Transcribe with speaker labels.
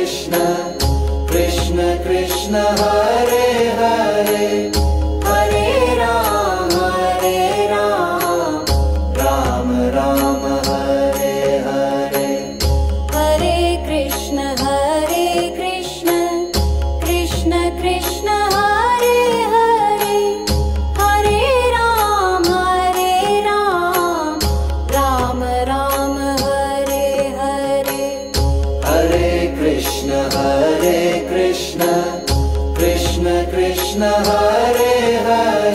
Speaker 1: Krishna Krishna Krishna Hare Hare, Hare Ram Ram Ram Hare Hare.
Speaker 2: Hare Krishna Krishna Krishna Hare Hare, Hare Ram Ram Ram Hare Hare.
Speaker 1: Hare Krishna Krishna Krishna Hare Hare,